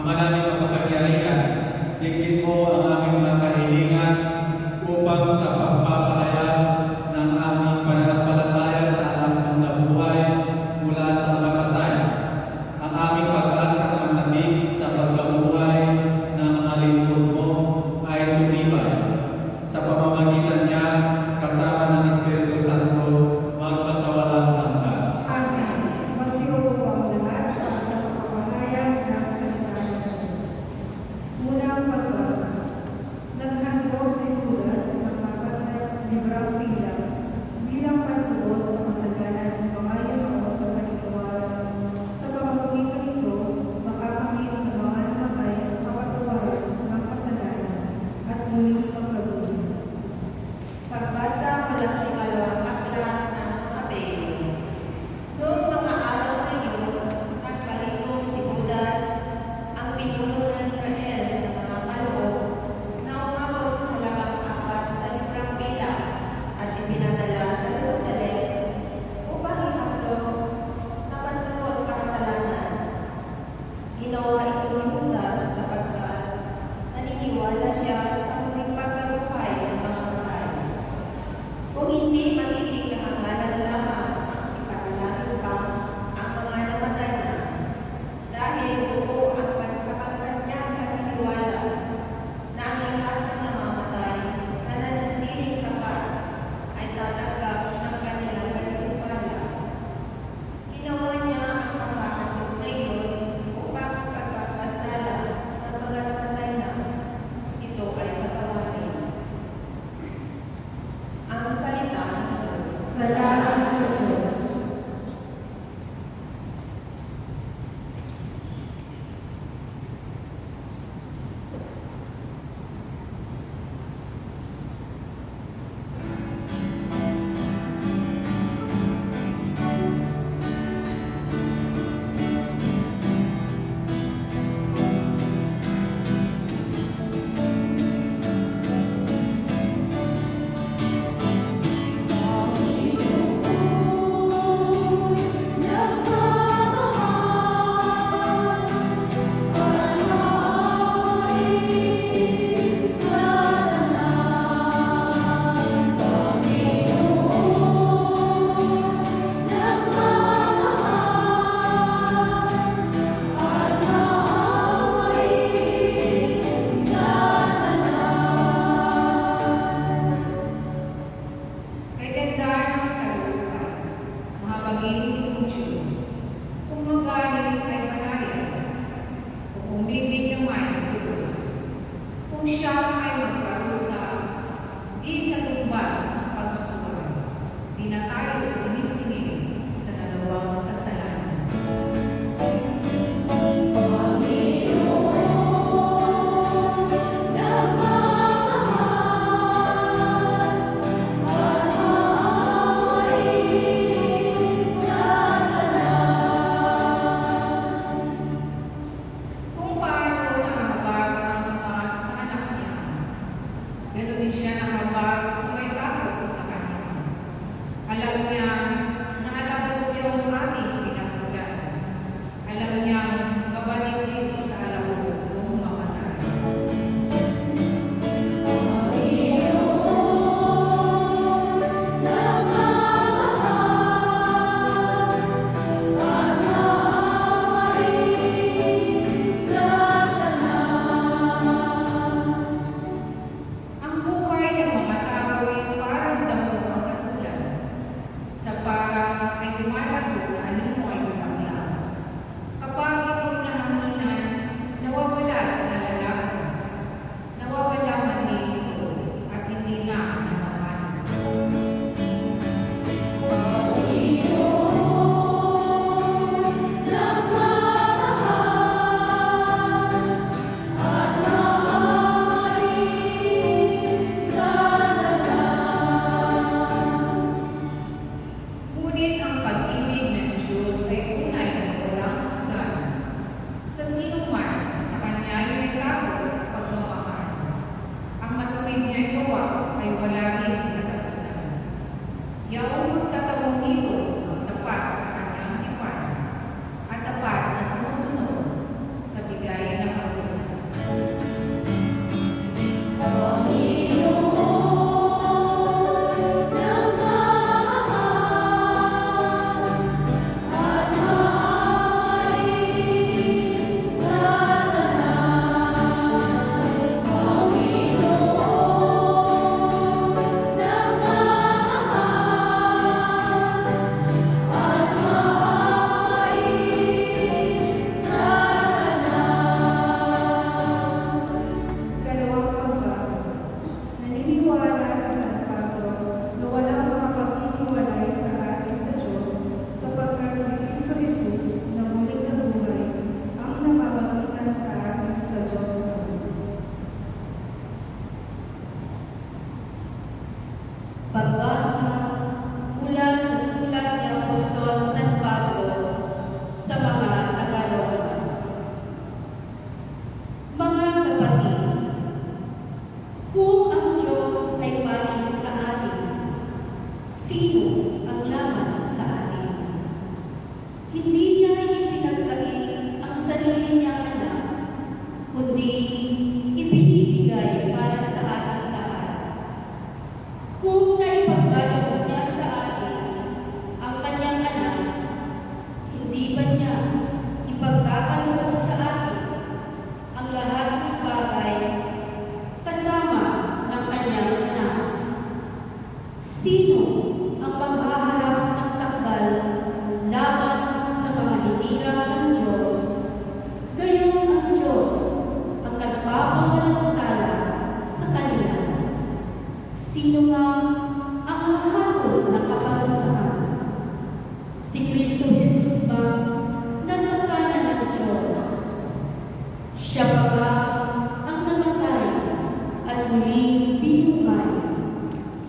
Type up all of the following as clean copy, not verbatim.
Ama namin makapangyarihan, tingin mo ang aming mga kahilingan upang sa pagpapahayag ng aming pananampalataya sa anak mong nabuhay mula sa mga patay, ang aming pag-asang manamig sa pagkabuhay ng mga lingkod mo ay tumibay. Sa pamamagitan niya, kasama ng Espiritu Santo, magpasawalang hanggan. Amen. Magsiupo po ang lahat sa pagpapahayag ng salita ng Diyos. ipagkakaloob sa atin ang lahat ng bagay kasama ng kanyang anak. Sino ang maghaharap ng sakdal laban sa mga hinirang ng Diyos? Gayong ang Diyos ang nagpapawalang sala sa kanila. Sino nga ang hahabol ng kaparusahan? Si Kristo Jesus ba nasa kanan ng Diyos? Siya pa ba ang namatay at muling binuhay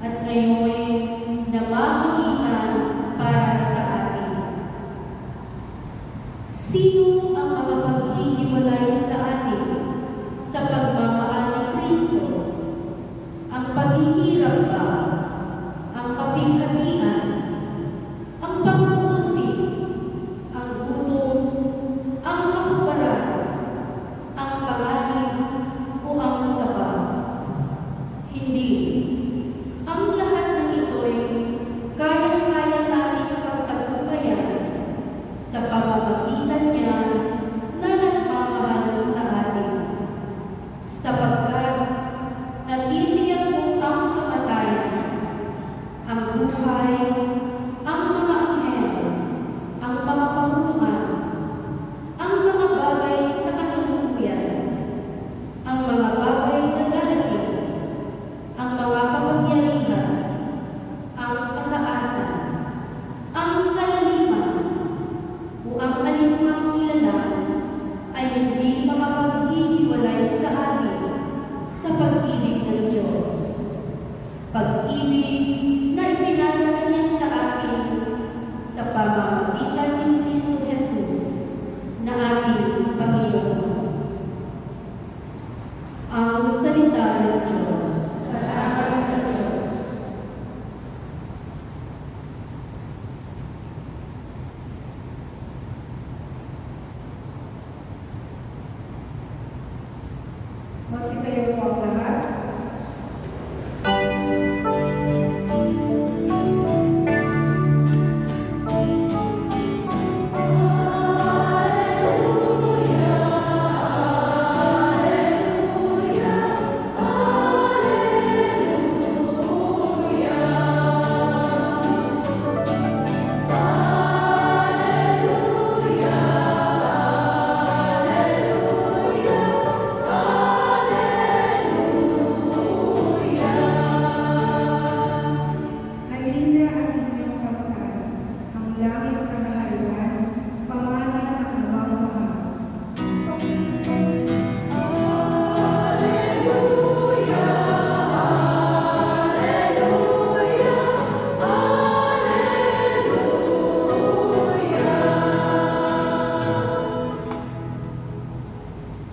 at ngayon namamagitan para sa atin? Sino ang makapaghihiwalay sa atin sa pagmamahal ni Kristo? Ang paghihirap ba? Ang kapighatian? Ang pag-uusig? Ang gutom? Ang kahubaran? Ang panganib? O ang taba? Hindi. Ang lahat ng ito'y kayang-kaya nating pagtagumpayan sa pamamagitan niya na nagmamahal sa atin. Sapagkat natitiyak mo ang kamatayan, ang buhay, ang mga anghel, ang mga pamumuhan, ang mga bagay sa kasalukuyan, ang mga bagay na darating, ang mga kapangyarihan, ang kataasan, ang kalaliman, o ang alinmang nilalang ay hindi makapaghihiwalay sa atin sa pag-ibig ng Diyos. Pag-ibig na ipinalaman niya sa atin sa pamamagitan ni Kristo Jesus na ating Panginoon. Ang salita ng Diyos. Salamat sa Diyos. Magsitayo po ang lahat. Halina ang inyong kamtan, ang langit na kaharian, pamana ng amang mahal.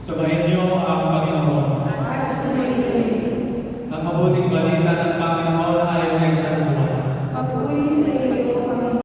Sabahin niyo